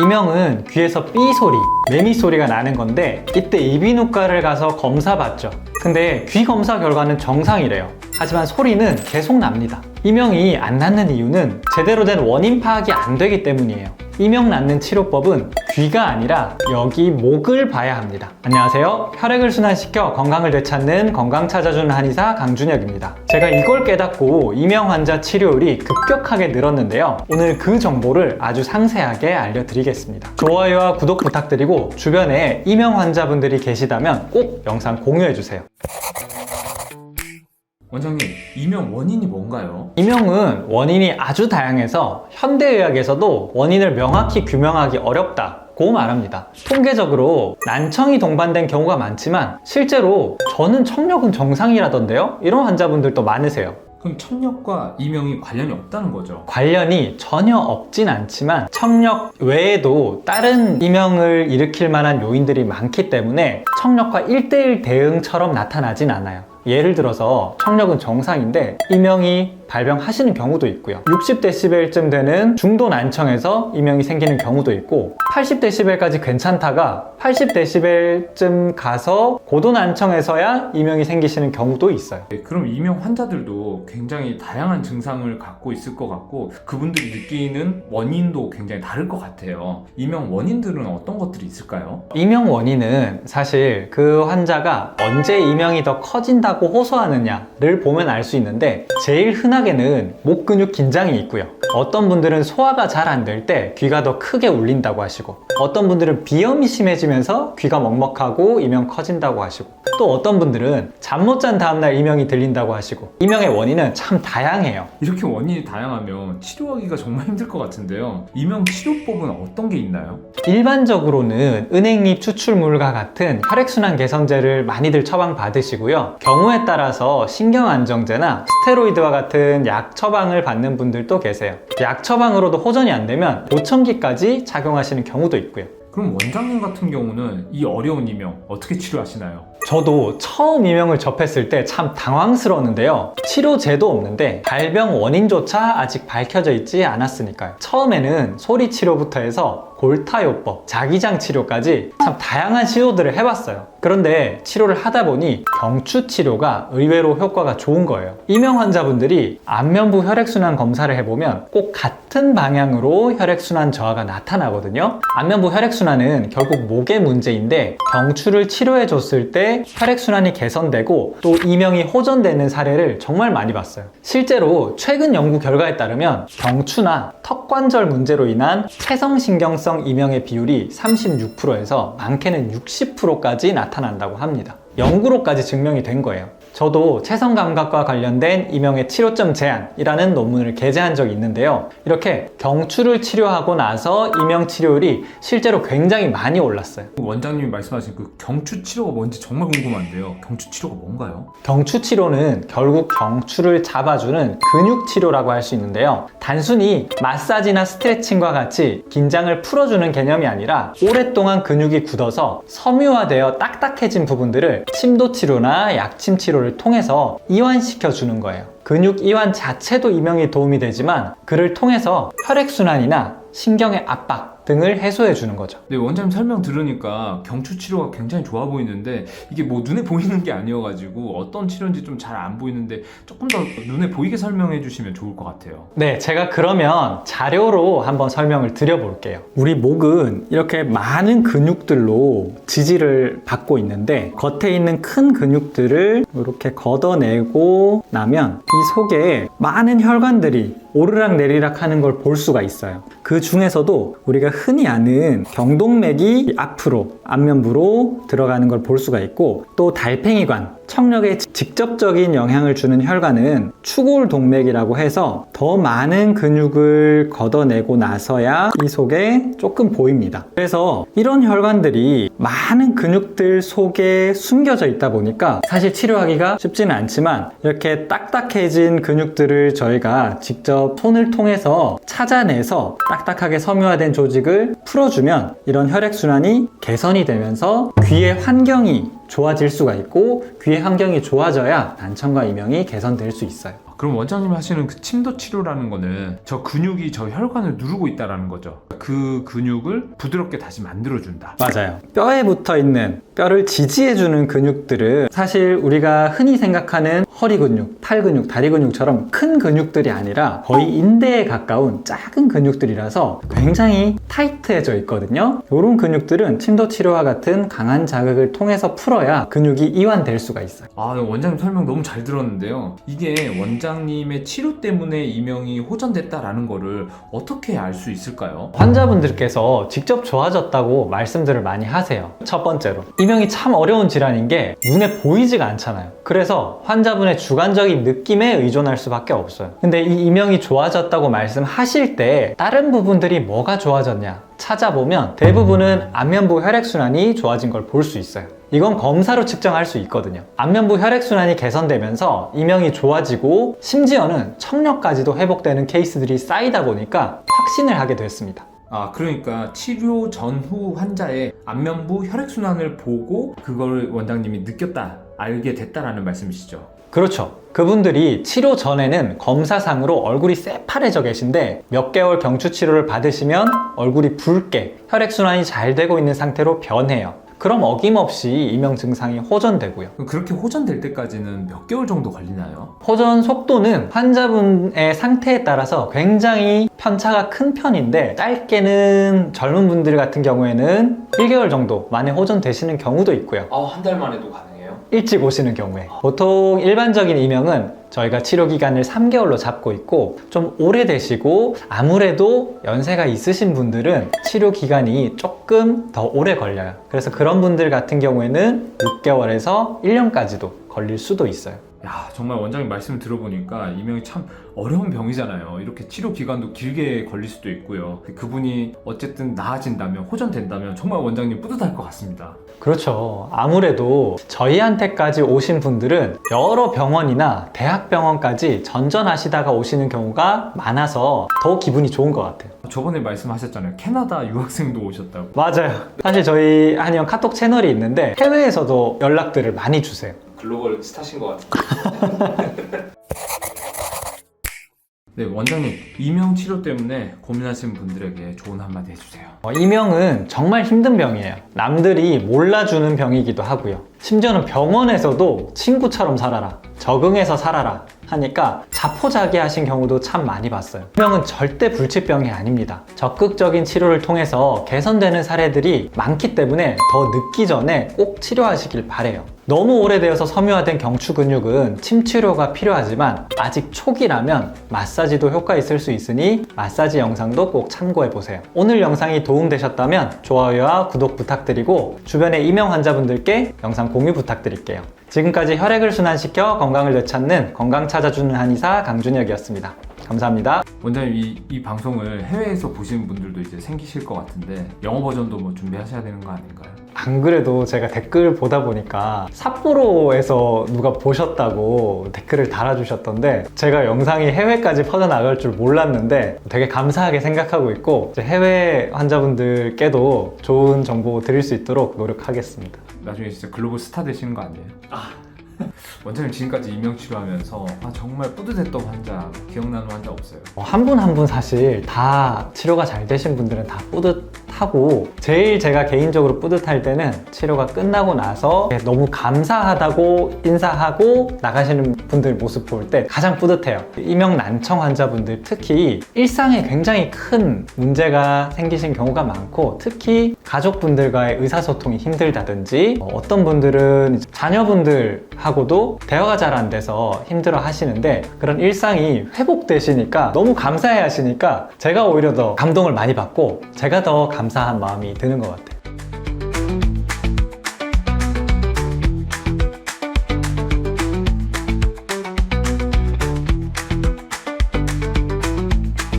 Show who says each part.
Speaker 1: 이명은 귀에서 삐 소리, 매미 소리가 나는 건데 이때 이비인후과를 가서 검사 받죠. 근데 귀 검사 결과는 정상이래요. 하지만 소리는 계속 납니다. 이명이 안 낫는 이유는 제대로 된 원인 파악이 안 되기 때문이에요. 이명 낫는 치료법은 귀가 아니라 여기 목을 봐야 합니다. 안녕하세요. 혈액을 순환시켜 건강을 되찾는 건강 찾아주는 한의사 강준혁입니다. 제가 이걸 깨닫고 이명 환자 치료율이 급격하게 늘었는데요. 오늘 그 정보를 아주 상세하게 알려드리겠습니다. 좋아요와 구독 부탁드리고 주변에 이명 환자분들이 계시다면 꼭 영상 공유해주세요.
Speaker 2: 원장님, 이명 원인이 뭔가요?
Speaker 1: 이명은 원인이 아주 다양해서 현대의학에서도 원인을 명확히 규명하기 어렵다고 말합니다. 통계적으로 난청이 동반된 경우가 많지만 실제로 저는 청력은 정상이라던데요? 이런 환자분들도 많으세요.
Speaker 2: 그럼 청력과 이명이 관련이 없다는 거죠?
Speaker 1: 관련이 전혀 없진 않지만 청력 외에도 다른 이명을 일으킬 만한 요인들이 많기 때문에 청력과 1:1 대응처럼 나타나진 않아요. 예를 들어서 청력은 정상인데 이명이 발병하시는 경우도 있고요. 60dB쯤 되는 중도 난청에서 이명이 생기는 경우도 있고 80dB까지 괜찮다가 80dB쯤 가서 고도 난청에서야 이명이 생기시는 경우도 있어요.
Speaker 2: 그럼 이명 환자들도 굉장히 다양한 증상을 갖고 있을 것 같고 그분들이 느끼는 원인도 굉장히 다를 것 같아요. 이명 원인들은 어떤 것들이 있을까요?
Speaker 1: 이명 원인은 사실 그 환자가 언제 이명이 더 커진다고 호소하느냐를 보면 알 수 있는데 제일 흔하게는 목 근육 긴장이 있고요. 어떤 분들은 소화가 잘 안 될 때 귀가 더 크게 울린다고 하시고 어떤 분들은 비염이 심해지면서 귀가 먹먹하고 이명 커진다고 하시고 또 어떤 분들은 잠 못 잔 다음날 이명이 들린다고 하시고 이명의 원인은 참 다양해요.
Speaker 2: 이렇게 원인이 다양하면 치료하기가 정말 힘들 것 같은데요. 이명 치료법은 어떤 게 있나요?
Speaker 1: 일반적으로는 은행잎 추출물과 같은 혈액순환 개선제를 많이들 처방받으시고요. 경우에 따라서 신경안정제나 스테로이드와 같은 약 처방을 받는 분들도 계세요. 약 처방으로도 호전이 안 되면 보청기까지 작용하시는 경우도 있고요.
Speaker 2: 그럼 원장님 같은 경우는 이 어려운 이명 어떻게 치료하시나요?
Speaker 1: 저도 처음 이명을 접했을 때 참 당황스러웠는데요. 치료제도 없는데 발병 원인조차 아직 밝혀져 있지 않았으니까요. 처음에는 소리 치료부터 해서 골타요법, 자기장 치료까지 참 다양한 시도들을 해봤어요. 그런데 치료를 하다 보니 경추 치료가 의외로 효과가 좋은 거예요. 이명 환자분들이 안면부 혈액순환 검사를 해보면 꼭 같은 방향으로 혈액순환 저하가 나타나거든요. 안면부 혈액순환은 결국 목의 문제인데 경추를 치료해줬을 때 혈액순환이 개선되고 또 이명이 호전되는 사례를 정말 많이 봤어요. 실제로 최근 연구 결과에 따르면 경추나 턱관절 문제로 인한 체성신경성 이명의 비율이 36%에서 많게는 60%까지 나타난다고 합니다. 연구로까지 증명이 된 거예요. 저도 체성감각과 관련된 이명의 치료점 제안이라는 논문을 게재한 적이 있는데요. 이렇게 경추를 치료하고 나서 이명 치료율이 실제로 굉장히 많이 올랐어요.
Speaker 2: 원장님이 말씀하신 그 경추 치료가 뭔지 정말 궁금한데요. 경추 치료가 뭔가요?
Speaker 1: 경추 치료는 결국 경추를 잡아주는 근육 치료라고 할 수 있는데요. 단순히 마사지나 스트레칭과 같이 긴장을 풀어주는 개념이 아니라 오랫동안 근육이 굳어서 섬유화되어 딱딱해진 부분들을 침도 치료나 약침 치료를 통해서 이완시켜 주는 거예요. 근육 이완 자체도 이명에 도움이 되지만 그를 통해서 혈액순환이나 신경의 압박 등을 해소해 주는 거죠.
Speaker 2: 네, 원장님 설명 들으니까 경추 치료가 굉장히 좋아 보이는데 이게 뭐 눈에 보이는 게 아니어가지고 어떤 치료인지 좀 잘 안 보이는데 조금 더 눈에 보이게 설명해 주시면 좋을 것 같아요.
Speaker 1: 네, 제가 그러면 자료로 한번 설명을 드려볼게요. 우리 목은 이렇게 많은 근육들로 지지를 받고 있는데 겉에 있는 큰 근육들을 이렇게 걷어내고 나면 이 속에 많은 혈관들이 오르락 내리락 하는 걸 볼 수가 있어요. 그 중에서도 우리가 흔히 아는 경동맥이 앞으로 안면부로 들어가는 걸 볼 수가 있고 또 달팽이관, 청력에 직접적인 영향을 주는 혈관은 추골동맥이라고 해서 더 많은 근육을 걷어내고 나서야 이 속에 조금 보입니다. 그래서 이런 혈관들이 많은 근육들 속에 숨겨져 있다 보니까 사실 치료하기가 쉽지는 않지만 이렇게 딱딱해진 근육들을 저희가 직접 손을 통해서 찾아내서 딱딱하게 섬유화된 조직을 풀어주면 이런 혈액순환이 개선이 되면서 귀의 환경이 좋아질 수가 있고 귀의 환경이 좋아져야 난청과 이명이 개선될 수 있어요.
Speaker 2: 그럼 원장님이 하시는 그 침도 치료라는 거는 저 근육이 저 혈관을 누르고 있다라는 거죠. 그 근육을 부드럽게 다시 만들어준다.
Speaker 1: 맞아요. 뼈에 붙어 있는 뼈를 지지해주는 근육들은 사실 우리가 흔히 생각하는 허리 근육, 팔 근육, 다리 근육처럼 큰 근육들이 아니라 거의 인대에 가까운 작은 근육들이라서 굉장히 타이트해져 있거든요. 이런 근육들은 침도 치료와 같은 강한 자극을 통해서 풀어야 근육이 이완될 수가 있어요.
Speaker 2: 아, 원장님 설명 너무 잘 들었는데요. 이게 원장님의 치료 때문에 이명이 호전됐다라는 거를 어떻게 알 수 있을까요?
Speaker 1: 환자분들께서 직접 좋아졌다고 말씀들을 많이 하세요. 첫 번째로 이명이 참 어려운 질환인 게 눈에 보이지가 않잖아요. 그래서 환자분의 주관적인 느낌에 의존할 수밖에 없어요. 근데 이 이명이 좋아졌다고 말씀하실 때 다른 부분들이 뭐가 좋아졌냐 찾아보면 대부분은 안면부 혈액순환이 좋아진 걸 볼 수 있어요. 이건 검사로 측정할 수 있거든요. 안면부 혈액순환이 개선되면서 이명이 좋아지고 심지어는 청력까지도 회복되는 케이스들이 쌓이다 보니까 확신을 하게 됐습니다.
Speaker 2: 아, 그러니까 치료 전후 환자의 안면부 혈액순환을 보고 그걸 원장님이 느꼈다, 알게 됐다라는 말씀이시죠?
Speaker 1: 그렇죠. 그분들이 치료 전에는 검사상으로 얼굴이 새파래져 계신데 몇 개월 경추 치료를 받으시면 얼굴이 붉게 혈액순환이 잘 되고 있는 상태로 변해요. 그럼 어김없이 이명 증상이 호전되고요.
Speaker 2: 그렇게 호전될 때까지는 몇 개월 정도 걸리나요?
Speaker 1: 호전 속도는 환자분의 상태에 따라서 굉장히 편차가 큰 편인데 짧게는 젊은 분들 같은 경우에는 1개월 정도 만에 호전되시는 경우도 있고요.
Speaker 2: 한 달 만에도 가능해요?
Speaker 1: 일찍 오시는 경우에 보통 일반적인 이명은 저희가 치료 기간을 3개월로 잡고 있고 좀 오래되시고 아무래도 연세가 있으신 분들은 치료 기간이 조금 더 오래 걸려요. 그래서 그런 분들 같은 경우에는 6개월에서 1년까지도 걸릴 수도 있어요.
Speaker 2: 야, 정말 원장님 말씀 들어보니까 이명이 참 어려운 병이잖아요. 이렇게 치료 기간도 길게 걸릴 수도 있고요. 그분이 어쨌든 나아진다면, 호전된다면 정말 원장님 뿌듯할 것 같습니다.
Speaker 1: 그렇죠. 아무래도 저희한테까지 오신 분들은 여러 병원이나 대학병원까지 전전하시다가 오시는 경우가 많아서 더 기분이 좋은 것 같아요.
Speaker 2: 저번에 말씀하셨잖아요. 캐나다 유학생도 오셨다고.
Speaker 1: 맞아요. 사실 저희 한의원 카톡 채널이 있는데 해외에서도 연락들을 많이 주세요.
Speaker 2: 글로벌 스타신 것 같은데. 네, 원장님, 이명 치료 때문에 고민하시는 분들에게 좋은 한마디 해주세요.
Speaker 1: 이명은 정말 힘든 병이에요. 남들이 몰라주는 병이기도 하고요. 심지어는 병원에서도 친구처럼 살아라, 적응해서 살아라 하니까 자포자기하신 경우도 참 많이 봤어요. 이명은 절대 불치병이 아닙니다. 적극적인 치료를 통해서 개선되는 사례들이 많기 때문에 더 늦기 전에 꼭 치료하시길 바래요. 너무 오래되어서 섬유화된 경추 근육은 침치료가 필요하지만 아직 초기라면 마사지도 효과 있을 수 있으니 마사지 영상도 꼭 참고해보세요. 오늘 영상이 도움되셨다면 좋아요와 구독 부탁드리고 주변의 이명 환자분들께 영상 공유 부탁드릴게요. 지금까지 혈액을 순환시켜 건강을 되찾는 건강 찾아주는 한의사 강준혁이었습니다. 감사합니다.
Speaker 2: 원장님, 이 방송을 해외에서 보시는 분들도 이제 생기실 것 같은데 영어 버전도 뭐 준비하셔야 되는 거 아닌가요?
Speaker 1: 안 그래도 제가 댓글 보다 보니까 삿포로에서 누가 보셨다고 댓글을 달아주셨던데 제가 영상이 해외까지 퍼져나갈 줄 몰랐는데 되게 감사하게 생각하고 있고 이제 해외 환자분들께도 좋은 정보 드릴 수 있도록 노력하겠습니다.
Speaker 2: 나중에 진짜 글로벌 스타 되시는 거 아니에요? 원장님 지금까지 이명 치료하면서 정말 뿌듯했던 환자, 기억나는 환자 없어요?
Speaker 1: 한 분 한 분 사실 다 치료가 잘 되신 분들은 다 뿌듯하고 제일 제가 개인적으로 뿌듯할 때는 치료가 끝나고 나서 너무 감사하다고 인사하고 나가시는 분들 모습 볼 때 가장 뿌듯해요. 이명 난청 환자분들 특히 일상에 굉장히 큰 문제가 생기신 경우가 많고 특히 가족분들과의 의사소통이 힘들다든지 어떤 분들은 자녀분들하고도 대화가 잘 안 돼서 힘들어 하시는데 그런 일상이 회복되시니까 너무 감사해 하시니까 제가 오히려 더 감동을 많이 받고 제가 더 감사한 마음이 드는 것 같아요.